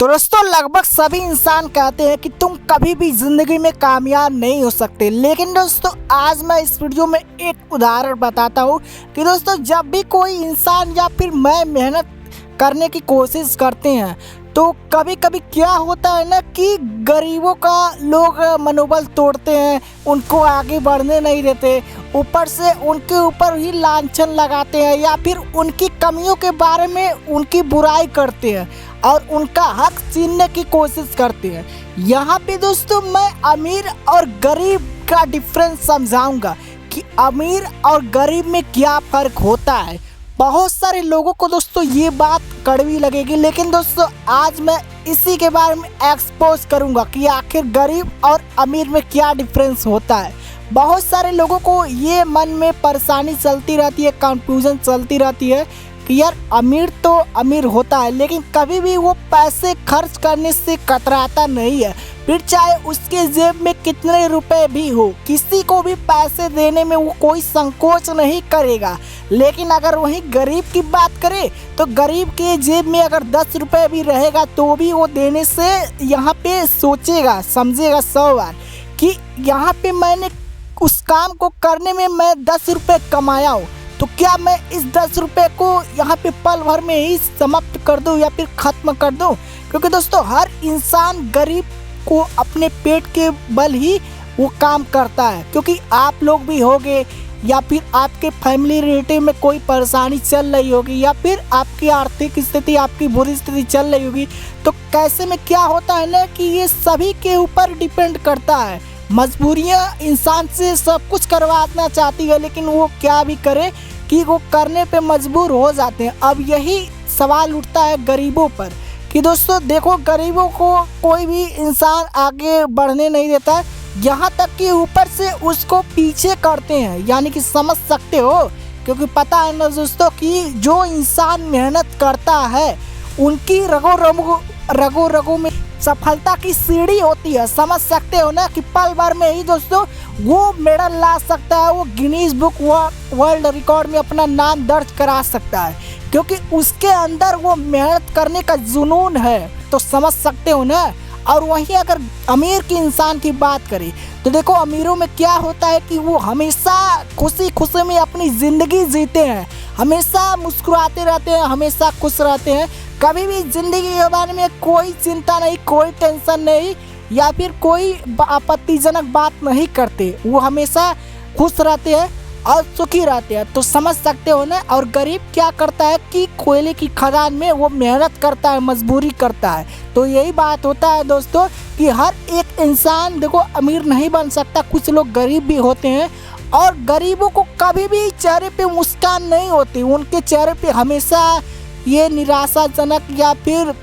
तो दोस्तों लगभग सभी इंसान कहते हैं कि तुम कभी भी जिंदगी में कामयाब नहीं हो सकते। लेकिन दोस्तों आज मैं इस वीडियो में एक उदाहरण बताता हूँ कि दोस्तों जब भी कोई इंसान या फिर मैं मेहनत करने की कोशिश करते हैं तो कभी कभी क्या होता है ना कि गरीबों का लोग मनोबल तोड़ते हैं, उनको आगे बढ़ने नहीं देते, ऊपर से उनके ऊपर ही लांछन लगाते हैं या फिर उनकी कमियों के बारे में उनकी बुराई करते हैं और उनका हक छीनने की कोशिश करते हैं। यहाँ पे दोस्तों मैं अमीर और गरीब का डिफरेंस समझाऊंगा कि अमीर और गरीब में क्या फ़र्क होता है। बहुत सारे लोगों को दोस्तों ये बात कड़वी लगेगी, लेकिन दोस्तों आज मैं इसी के बारे में एक्सपोज करूंगा कि आखिर गरीब और अमीर में क्या डिफरेंस होता है। बहुत सारे लोगों को ये मन में परेशानी चलती रहती है, कंफ्यूजन चलती रहती है कि यार अमीर तो अमीर होता है लेकिन कभी भी वो पैसे खर्च करने से कतराता नहीं है, फिर चाहे उसके जेब में कितने रुपए भी हो, किसी को भी पैसे देने में वो कोई संकोच नहीं करेगा। लेकिन अगर वहीं गरीब की बात करें तो गरीब के जेब में अगर 10 रुपए भी रहेगा तो भी वो देने से यहाँ पे सोचेगा समझेगा 100 बार कि यहाँ पे मैंने उस काम को करने में मैं 10 रुपए कमाया हूँ, तो क्या मैं इस 10 रुपए को यहाँ पे पल भर में ही समाप्त कर दूँ या फिर ख़त्म कर दूँ। क्योंकि दोस्तों हर इंसान गरीब को अपने पेट के बल ही वो काम करता है, क्योंकि आप लोग भी होगे या फिर आपके फैमिली रिलेटिव में कोई परेशानी चल रही होगी या फिर आपकी आर्थिक स्थिति आपकी बुरी स्थिति चल रही होगी, तो कैसे में क्या होता है ना कि ये सभी के ऊपर डिपेंड करता है। मजबूरियाँ इंसान से सब कुछ करवाना चाहती है लेकिन वो क्या भी करे कि वो करने पे मजबूर हो जाते हैं। अब यही सवाल उठता है गरीबों पर कि दोस्तों देखो गरीबों को कोई भी इंसान आगे बढ़ने नहीं देता, यहाँ तक कि ऊपर से उसको पीछे करते हैं, यानी कि समझ सकते हो। क्योंकि पता है ना दोस्तों कि जो इंसान मेहनत करता है उनकी रगो रगो में सफलता की सीढ़ी होती है। समझ सकते हो ना कि पल भर में ही दोस्तों वो मेडल ला सकता है, वो गिनीज बुक वर्ल्ड रिकॉर्ड में अपना नाम दर्ज करा सकता है, क्योंकि उसके अंदर वो मेहनत करने का जुनून है। तो समझ सकते हो ना। और वहीं अगर अमीर की इंसान की बात करें तो देखो अमीरों में क्या होता है कि वो हमेशा खुशी खुशी में अपनी ज़िंदगी जीते हैं, हमेशा मुस्कुराते रहते हैं, हमेशा खुश रहते हैं, कभी भी ज़िंदगी के बारे में कोई चिंता नहीं, कोई टेंशन नहीं या फिर कोई आपत्तिजनक बात नहीं करते, वो हमेशा खुश रहते हैं और सुखी रहते हैं। तो समझ सकते हो ना। और गरीब क्या करता है कि कोयले की खदान में वो मेहनत करता है, मजबूरी करता है। तो यही बात होता है दोस्तों कि हर एक इंसान देखो अमीर नहीं बन सकता, कुछ लोग गरीब भी होते हैं और गरीबों को कभी भी चेहरे पे मुस्कान नहीं होती, उनके चेहरे पे हमेशा ये निराशाजनक या फिर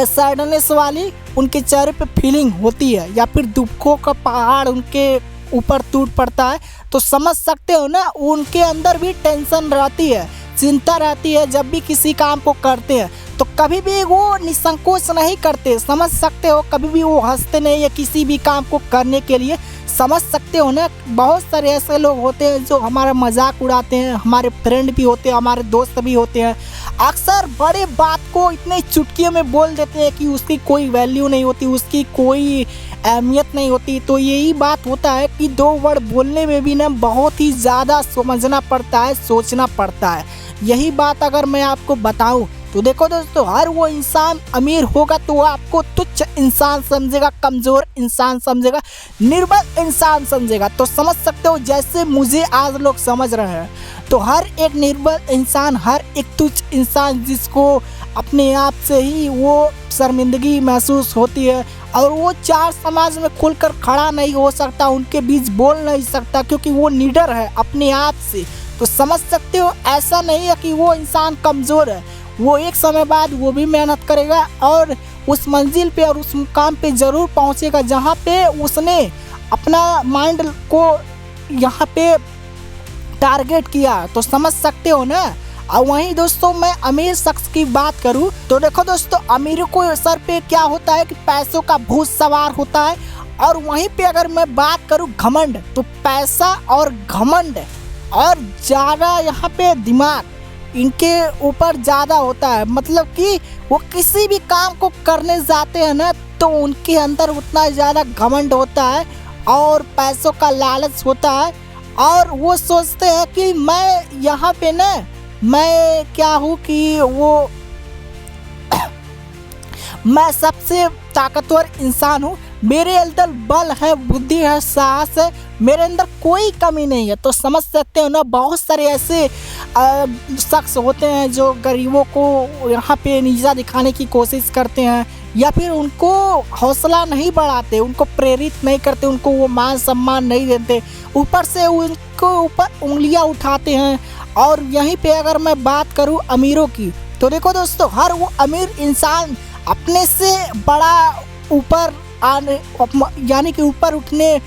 सैडनेस वाली उनके चेहरे पे फीलिंग होती है या फिर दुखों का पहाड़ उनके ऊपर टूट पड़ता है। तो समझ सकते हो ना उनके अंदर भी टेंशन रहती है, चिंता रहती है। जब भी किसी काम को करते हैं तो कभी भी वो निसंकोच नहीं करते, समझ सकते हो, कभी भी वो हंसते नहीं है किसी भी काम को करने के लिए। समझ सकते हो ना। बहुत सारे ऐसे लोग होते हैं जो हमारा मजाक उड़ाते हैं, हमारे फ्रेंड भी होते हैं, हमारे दोस्त भी होते हैं, अक्सर बड़े बात को इतने चुटकियों में बोल देते हैं कि उसकी कोई वैल्यू नहीं होती, उसकी कोई अहमियत नहीं होती। तो यही बात होता है कि 2 वर्ड बोलने में भी ना बहुत ही ज़्यादा समझना पड़ता है, सोचना पड़ता है। यही बात अगर मैं आपको बताऊं तो देखो दोस्तों हर वो इंसान अमीर होगा तो वो आपको तुच्छ इंसान समझेगा, कमज़ोर इंसान समझेगा, निर्बल इंसान समझेगा। तो समझ सकते हो जैसे मुझे आज लोग समझ रहे हैं, तो हर एक निर्बल इंसान, हर एक तुच्छ इंसान जिसको अपने आप से ही वो शर्मिंदगी महसूस होती है और वो 4 समाज में खुलकर खड़ा नहीं हो सकता, उनके बीच बोल नहीं सकता क्योंकि वो निडर है अपने आप से। तो समझ सकते हो ऐसा नहीं है कि वो इंसान कमज़ोर है, वो एक समय बाद वो भी मेहनत करेगा और उस मंजिल पे और उस मुकाम पे ज़रूर पहुंचेगा जहां पे उसने अपना माइंड को यहाँ पे टारगेट किया। तो समझ सकते हो ना। और वहीं दोस्तों मैं अमीर शख्स की बात करूं तो देखो दोस्तों अमीरों को सर पे क्या होता है कि पैसों का भूत सवार होता है। और वहीं पे अगर मैं बात करूं घमंड, तो पैसा और घमंड और ज़्यादा यहाँ पे दिमाग, इनके ऊपर ज़्यादा होता है। मतलब कि वो किसी भी काम को करने जाते हैं ना तो उनके अंदर उतना ज़्यादा घमंड होता है और पैसों का लालच होता है और वो सोचते हैं कि मैं यहाँ पे ना मैं क्या हूँ कि वो मैं सबसे ताकतवर इंसान हूँ, मेरे अंदर बल है, बुद्धि है, साहस है, मेरे अंदर कोई कमी नहीं है। तो समझ सकते हो ना, बहुत सारे ऐसे शख्स होते हैं जो गरीबों को यहाँ पे नीचा दिखाने की कोशिश करते हैं या फिर उनको हौसला नहीं बढ़ाते, उनको प्रेरित नहीं करते, उनको वो मान सम्मान नहीं देते, ऊपर से उनको ऊपर उंगलियां उठाते हैं। और यहीं पे अगर मैं बात करूँ अमीरों की तो देखो दोस्तों, हर वो अमीर इंसान अपने से बड़ा ऊपर आने यानी कि ऊपर उठने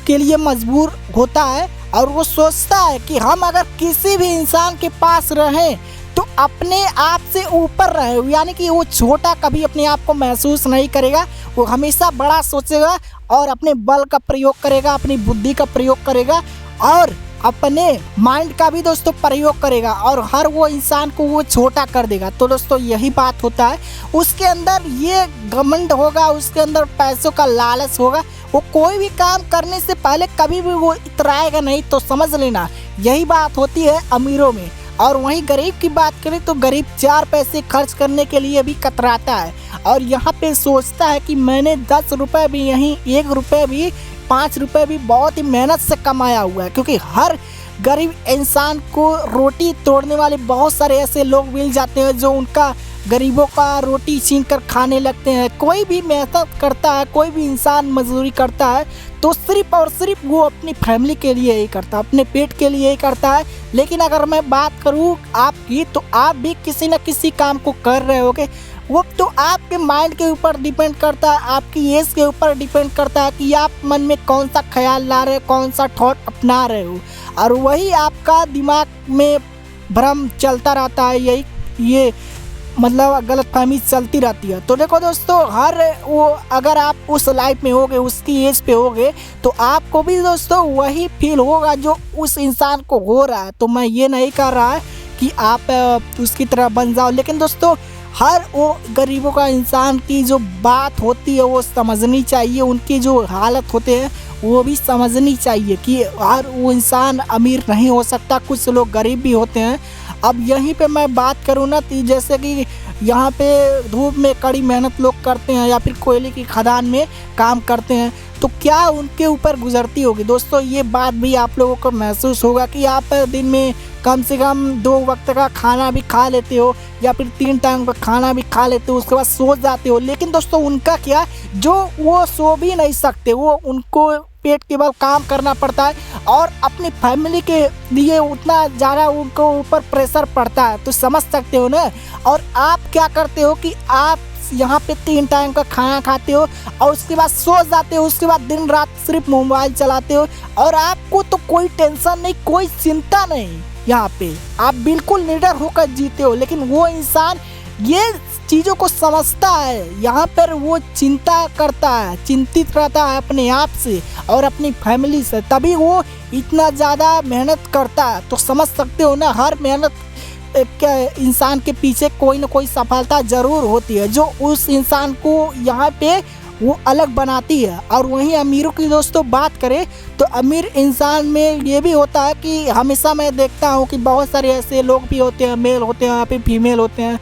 के लिए मजबूर होता है और वो सोचता है कि हम अगर किसी भी इंसान के पास रहें तो अपने आप से ऊपर रहे, यानी कि वो छोटा कभी अपने आप को महसूस नहीं करेगा, वो हमेशा बड़ा सोचेगा और अपने बल का प्रयोग करेगा, अपनी बुद्धि का प्रयोग करेगा और अपने माइंड का भी दोस्तों प्रयोग करेगा और हर वो इंसान को वो छोटा कर देगा। तो दोस्तों यही बात होता है, उसके अंदर ये घमंड होगा, उसके अंदर पैसों का लालच होगा, वो कोई भी काम करने से पहले कभी भी वो इतराएगा नहीं। तो समझ लेना यही बात होती है अमीरों में। और वहीं गरीब की बात करें तो गरीब 4 पैसे खर्च करने के लिए भी कतराता है और यहाँ पे सोचता है कि मैंने 10 रुपये भी यहीं 1 रुपये भी 5 रुपये भी बहुत ही मेहनत से कमाया हुआ है, क्योंकि हर गरीब इंसान को रोटी तोड़ने वाले बहुत सारे ऐसे लोग मिल जाते हैं जो उनका गरीबों का रोटी छीन कर खाने लगते हैं। कोई भी मेहनत करता है, कोई भी इंसान मजदूरी करता है तो सिर्फ और सिर्फ वो अपनी फैमिली के लिए ही करता है, अपने पेट के लिए ही करता है। लेकिन अगर मैं बात करूँ आपकी तो आप भी किसी न किसी काम को कर रहे होगे, वो तो आपके माइंड के ऊपर डिपेंड करता है, आपकी एज के ऊपर डिपेंड करता है कि आप मन में कौन सा ख्याल ला रहे हो, कौन सा थॉट अपना रहे हो और वही आपका दिमाग में भ्रम चलता रहता है। ये मतलब गलतफहमी चलती रहती है। तो देखो दोस्तों, हर वो अगर आप उस लाइफ में होगे, उसकी एज पे होगे तो आपको भी दोस्तों वही फील होगा जो उस इंसान को हो रहा है। तो मैं ये नहीं कर रहा है कि आप उसकी तरह बन जाओ, लेकिन दोस्तों हर वो गरीबों का इंसान की जो बात होती है वो समझनी चाहिए, उनकी जो हालत होते हैं वो भी समझनी चाहिए कि हर वो इंसान अमीर नहीं हो सकता, कुछ लोग गरीब भी होते हैं। अब यहीं पे मैं बात करूँ ना तो जैसे कि यहाँ पे धूप में कड़ी मेहनत लोग करते हैं या फिर कोयले की खदान में काम करते हैं, तो क्या उनके ऊपर गुजरती होगी दोस्तों। ये बात भी आप लोगों को महसूस होगा कि आप दिन में कम से कम 2 वक्त का खाना भी खा लेते हो या फिर 3 टाइम का खाना भी खा लेते हो, उसके बाद सो जाते हो। लेकिन दोस्तों उनका क्या, जो वो सो भी नहीं सकते, वो उनको पेट के बल काम करना पड़ता है और अपनी फैमिली के लिए उतना ज़्यादा उनको ऊपर प्रेशर पड़ता है। तो समझ सकते हो ना। और आप क्या करते हो कि आप यहाँ पे 3 टाइम का खाना खाते हो और उसके बाद सो जाते हो, उसके बाद दिन रात सिर्फ मोबाइल चलाते हो और आपको तो कोई टेंशन नहीं, कोई चिंता नहीं, यहाँ पे आप बिल्कुल निडर होकर जीते हो। लेकिन वो इंसान ये चीज़ों को समझता है, यहाँ पर वो चिंता करता है, चिंतित रहता है अपने आप से और अपनी फैमिली से, तभी वो इतना ज़्यादा मेहनत करता है। तो समझ सकते हो ना, हर मेहनत के इंसान के पीछे कोई ना कोई सफलता ज़रूर होती है जो उस इंसान को यहाँ पे वो अलग बनाती है। और वहीं अमीरों की दोस्तों बात करें तो अमीर इंसान में ये भी होता है कि हमेशा मैं देखता हूँ कि बहुत सारे ऐसे लोग भी होते हैं, मेल होते हैं या फिर फीमेल होते हैं,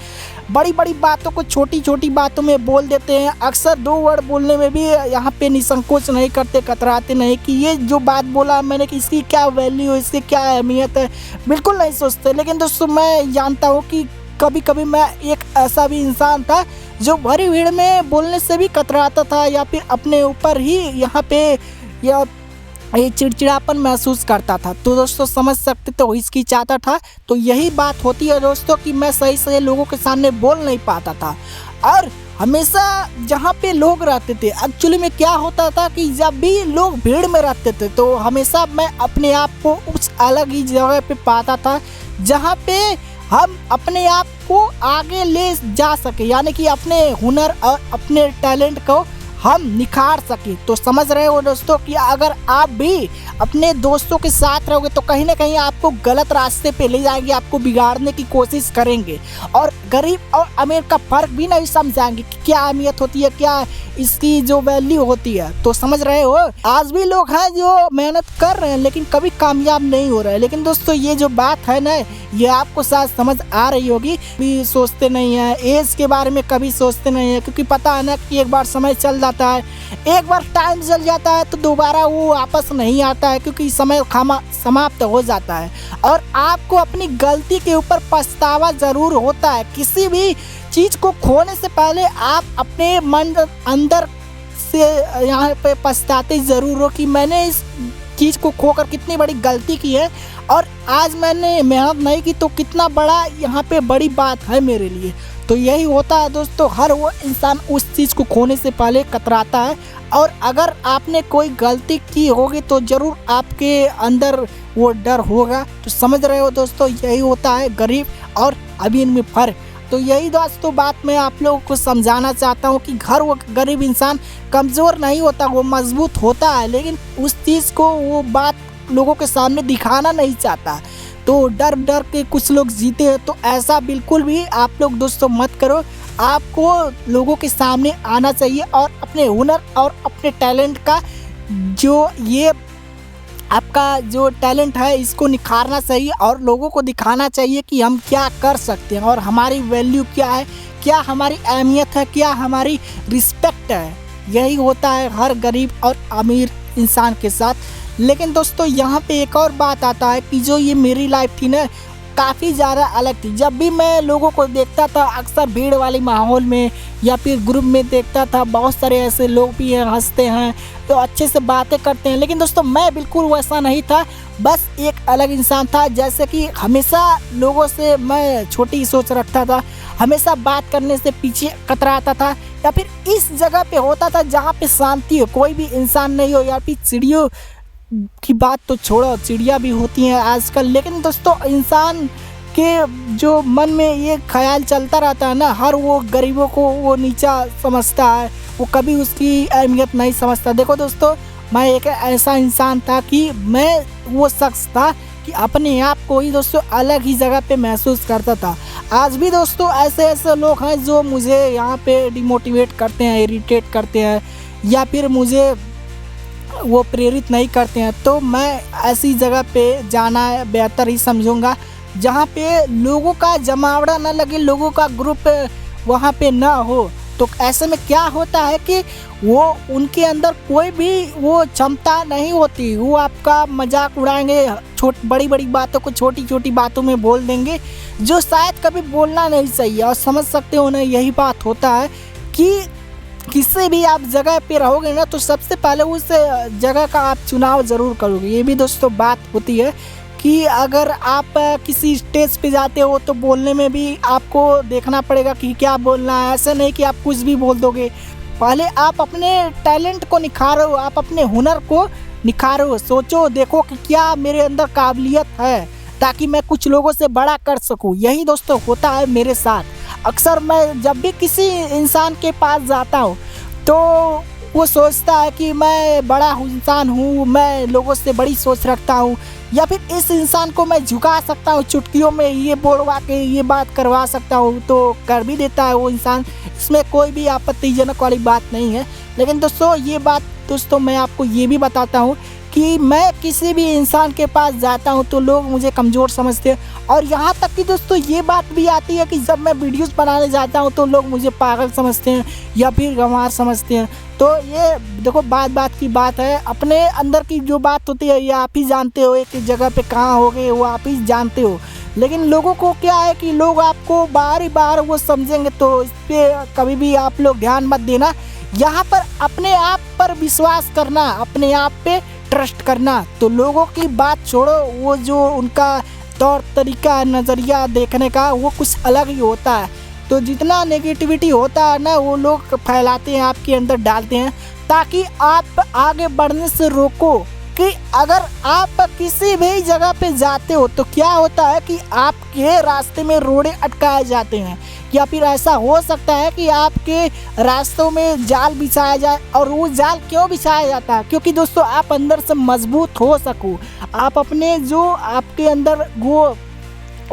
बड़ी बड़ी बातों को छोटी छोटी बातों में बोल देते हैं। अक्सर 2 वर्ड बोलने में भी यहाँ पे निसंकोच नहीं करते, कतराते नहीं कि ये जो बात बोला मैंने कि इसकी क्या वैल्यू है, इसकी क्या अहमियत है, बिल्कुल नहीं सोचते। लेकिन दोस्तों मैं जानता हूँ कि कभी कभी मैं एक ऐसा भी इंसान था जो भरी भीड़ में बोलने से भी कतराता था या फिर अपने ऊपर ही यहाँ पे या ये चिड़चिड़ापन महसूस करता था। तो दोस्तों समझ सकते तो हिचकिचाता था। तो यही बात होती है दोस्तों कि मैं सही सही लोगों के सामने बोल नहीं पाता था। और हमेशा जहाँ पे लोग रहते थे, एक्चुअली में क्या होता था कि जब भी लोग भीड़ में रहते थे तो हमेशा मैं अपने आप को उस अलग ही जगह पे पाता था जहाँ पे हम अपने आप को आगे ले जा सके, यानी कि अपने हुनर और अपने टैलेंट को हम निखार सके। तो समझ रहे हो दोस्तों कि अगर आप भी अपने दोस्तों के साथ रहोगे तो कहीं ना कहीं आपको गलत रास्ते पे ले जाएंगे, आपको बिगाड़ने की कोशिश करेंगे और गरीब और अमीर का फर्क भी नहीं समझाएंगे कि क्या अहमियत होती है, क्या इसकी जो वैल्यू होती है। तो समझ रहे हो, आज भी लोग हैं जो मेहनत कर रहे हैं लेकिन कभी कामयाब नहीं हो रहे। लेकिन दोस्तों ये जो बात है ना, ये आपको शायद समझ आ रही होगी। भी सोचते नहीं है, एज के बारे में कभी सोचते नहीं है, क्योंकि पता है ना कि एक बार समय चल जाता है, एक बार टाइम चल जाता है तो दोबारा वो वापस नहीं आता है, क्योंकि समय समाप्त हो जाता है। और आपको अपनी गलती के ऊपर पछतावा जरूर होता है। किसी भी चीज को खोने से पहले आप अपने मन अंदर से यहाँ पे पछताते जरूर हो कि मैंने इस चीज को खोकर कितनी बड़ी गलती की है और आज मैंने मेहनत नहीं की तो कितना बड़ा यहाँ पे बड़ी बात है मेरे लिए। तो यही होता है दोस्तों, हर वो इंसान उस चीज़ को खोने से पहले कतराता है। और अगर आपने कोई गलती की होगी तो ज़रूर आपके अंदर वो डर होगा। तो समझ रहे हो दोस्तों, यही होता है गरीब और अमीर में फ़र्क। तो यही दोस्तों बात मैं आप लोगों को समझाना चाहता हूँ कि वो गरीब इंसान कमज़ोर नहीं होता, वो मजबूत होता है, लेकिन उस चीज़ को वो बात लोगों के सामने दिखाना नहीं चाहता। तो डर डर के कुछ लोग जीते हैं। तो ऐसा बिल्कुल भी आप लोग दोस्तों मत करो। आपको लोगों के सामने आना चाहिए और अपने हुनर और अपने टैलेंट का ये आपका जो टैलेंट है इसको निखारना चाहिए और लोगों को दिखाना चाहिए कि हम क्या कर सकते हैं और हमारी वैल्यू क्या है, क्या हमारी अहमियत है, क्या हमारी रिस्पेक्ट है। यही होता है हर गरीब और अमीर इंसान के साथ। लेकिन दोस्तों यहाँ पे एक और बात आता है कि जो ये मेरी लाइफ थी ना, काफ़ी ज़्यादा अलग थी। जब भी मैं लोगों को देखता था अक्सर भीड़ वाले माहौल में या फिर ग्रुप में देखता था, बहुत सारे ऐसे लोग भी हैं, हंसते हैं तो अच्छे से बातें करते हैं। लेकिन दोस्तों मैं बिल्कुल वैसा नहीं था, बस एक अलग इंसान था। जैसे कि हमेशा लोगों से मैं छोटी सोच रखता था, हमेशा बात करने से पीछे कतराता था, या फिर इस जगह पे होता था जहाँ पे शांति हो, कोई भी इंसान नहीं हो, या फिर चिड़ियों की बात तो छोड़ो, चिड़िया भी होती हैं आजकल। लेकिन दोस्तों इंसान के जो मन में ये ख्याल चलता रहता है ना, हर वो गरीबों को वो नीचा समझता है, वो कभी उसकी अहमियत नहीं समझता। देखो दोस्तों, मैं एक ऐसा इंसान था कि मैं वो शख्स था कि अपने आप को ही दोस्तों अलग ही जगह पे महसूस करता था। आज भी दोस्तों ऐसे ऐसे लोग हैं जो मुझे यहाँ पे डिमोटिवेट करते हैं, इरिटेट करते हैं, या फिर मुझे वो प्रेरित नहीं करते हैं। तो मैं ऐसी जगह पे जाना बेहतर ही समझूंगा जहाँ पे लोगों का जमावड़ा ना लगे, लोगों का ग्रुप वहाँ पे ना हो। तो ऐसे में क्या होता है कि वो उनके अंदर कोई भी वो क्षमता नहीं होती, वो आपका मजाक उड़ाएंगे, बड़ी बड़ी बातों को छोटी छोटी बातों में बोल देंगे जो शायद कभी बोलना नहीं चाहिए। और समझ सकते हो ना, यही बात होता है कि किसी भी आप जगह पे रहोगे ना तो सबसे पहले उस जगह का आप चुनाव ज़रूर करोगे। ये भी दोस्तों बात होती है कि अगर आप किसी स्टेज पे जाते हो तो बोलने में भी आपको देखना पड़ेगा कि क्या बोलना है। ऐसे नहीं कि आप कुछ भी बोल दोगे, पहले आप अपने टैलेंट को निखारो, आप अपने हुनर को निखारो, सोचो देखो कि क्या मेरे अंदर काबिलियत है ताकि मैं कुछ लोगों से बड़ा कर सकूं। यही दोस्तों होता है मेरे साथ। अक्सर मैं जब भी किसी इंसान के पास जाता हूँ तो वो सोचता है कि मैं बड़ा इंसान हूँ, मैं लोगों से बड़ी सोच रखता हूँ, या फिर इस इंसान को मैं झुका सकता हूँ, चुटकियों में ये बोलवा के ये बात करवा सकता हूँ, तो कर भी देता है वो इंसान। इसमें कोई भी आपत्तिजनक वाली बात नहीं है। लेकिन दोस्तों ये बात दोस्तों मैं आपको ये भी बताता हूँ कि मैं किसी भी इंसान के पास जाता हूं तो लोग मुझे कमज़ोर समझते हैं। और यहाँ तक कि दोस्तों ये बात भी आती है कि जब मैं वीडियोस बनाने जाता हूं तो लोग मुझे पागल समझते हैं या फिर गंवार समझते हैं। तो ये देखो बात की बात है, अपने अंदर की जो बात होती है ये आप ही जानते हो, एक जगह पे कहाँ हो गए वो आप ही जानते हो। लेकिन लोगों को क्या है कि लोग आपको बार वो समझेंगे, तो इस पर कभी भी आप लोग ध्यान मत देना। यहाँ पर अपने आप पर विश्वास करना, अपने आप पे ट्रस्ट करना। तो लोगों की बात छोड़ो, वो जो उनका तौर तरीका नज़रिया देखने का वो कुछ अलग ही होता है। तो जितना नेगेटिविटी होता है ना वो लोग फैलाते हैं, आपके अंदर डालते हैं ताकि आप आगे बढ़ने से रोको, कि अगर आप किसी भी जगह पे जाते हो तो क्या होता है कि आपके रास्ते में रोड़े अटकाए जाते हैं, या फिर ऐसा हो सकता है कि आपके रास्तों में जाल बिछाया जाए। और वो जाल क्यों बिछाया जाता है? क्योंकि दोस्तों आप अंदर से मजबूत हो सको, आप अपने जो आपके अंदर वो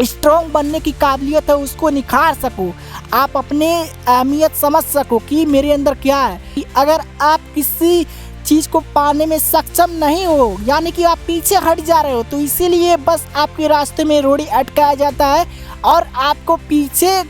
स्ट्रॉन्ग बनने की काबिलियत है उसको निखार सको, आप अपने अहमियत समझ सको कि मेरे अंदर क्या है। कि अगर आप किसी चीज़ को पाने में सक्षम नहीं हो, यानी कि आप पीछे हट जा रहे हो, तो इसीलिए बस आपके रास्ते में रोड़ी अटकाया जाता है और आपको पीछे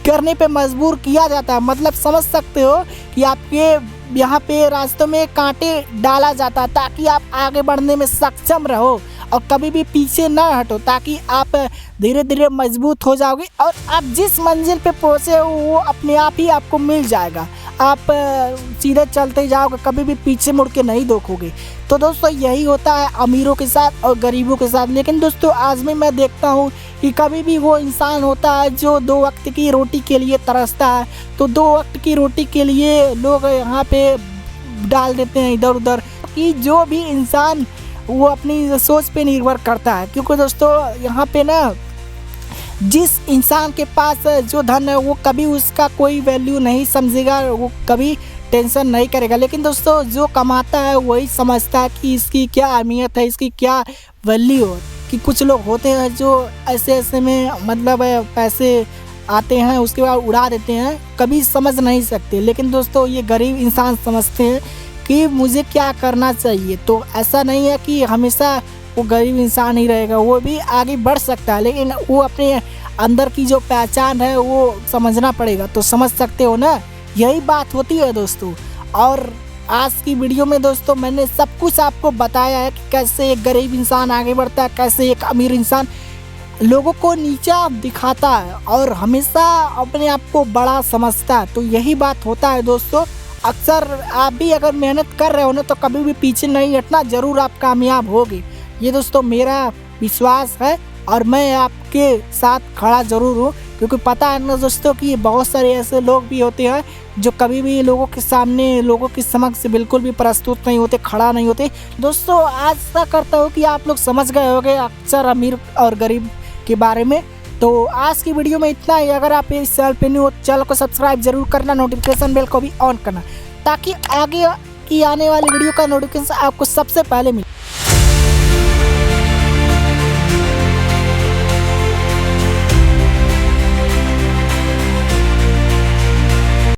करने पे मजबूर किया जाता है। मतलब समझ सकते हो कि आपके यहाँ पे रास्तों में कांटे डाला जाता है ताकि आप आगे बढ़ने में सक्षम रहो और कभी भी पीछे ना हटो, ताकि आप धीरे धीरे मजबूत हो जाओगे और आप जिस मंजिल पे पहुँचे वो अपने आप ही आपको मिल जाएगा। आप सीधे चलते जाओगे, कभी भी पीछे मुड़ के नहीं देखोगे। तो दोस्तों यही होता है अमीरों के साथ और गरीबों के साथ। लेकिन दोस्तों आज में मैं देखता हूँ कि कभी भी वो इंसान होता है जो 2 वक्त की रोटी के लिए तरसता है, तो 2 वक्त की रोटी के लिए लोग यहाँ पे डाल देते हैं इधर उधर। कि जो भी इंसान वो अपनी सोच पे निर्भर करता है, क्योंकि दोस्तों यहाँ पे ना जिस इंसान के पास जो धन है वो कभी उसका कोई वैल्यू नहीं समझेगा, वो कभी टेंशन नहीं करेगा। लेकिन दोस्तों जो कमाता है वही समझता है कि इसकी क्या अहमियत है, इसकी क्या वैल्यू है। कि कुछ लोग होते हैं जो ऐसे ऐसे में मतलब पैसे आते हैं उसके बाद उड़ा देते हैं, कभी समझ नहीं सकते। लेकिन दोस्तों ये गरीब इंसान समझते हैं कि मुझे क्या करना चाहिए। तो ऐसा नहीं है कि हमेशा वो गरीब इंसान ही रहेगा, वो भी आगे बढ़ सकता है, लेकिन वो अपने अंदर की जो पहचान है वो समझना पड़ेगा। तो समझ सकते हो ना, यही बात होती है दोस्तों। और आज की वीडियो में दोस्तों मैंने सब कुछ आपको बताया है कि कैसे एक गरीब इंसान आगे बढ़ता है, कैसे एक अमीर इंसान लोगों को नीचा दिखाता है और हमेशा अपने आप को बड़ा समझता है। तो यही बात होता है दोस्तों। अक्सर आप भी अगर मेहनत कर रहे हो ना तो कभी भी पीछे नहीं हटना, ज़रूर आप कामयाब होगे। ये दोस्तों मेरा विश्वास है और मैं आपके साथ खड़ा ज़रूर हूँ, क्योंकि पता है ना दोस्तों कि बहुत सारे ऐसे लोग भी होते हैं जो कभी भी लोगों के सामने, लोगों के समक्ष बिल्कुल भी प्रस्तुत नहीं होते, खड़ा नहीं होते। दोस्तों आशा करता हूँ कि आप लोग समझ गए होंगे अक्सर अमीर और गरीब के बारे में। तो आज की वीडियो में इतना ही। अगर आप इस चैनल पे न्यू हो चैनल को सब्सक्राइब जरूर करना, नोटिफिकेशन बेल को भी ऑन करना, ताकि आगे की आने वाली वीडियो का नोटिफिकेशन आपको सबसे पहले मिले।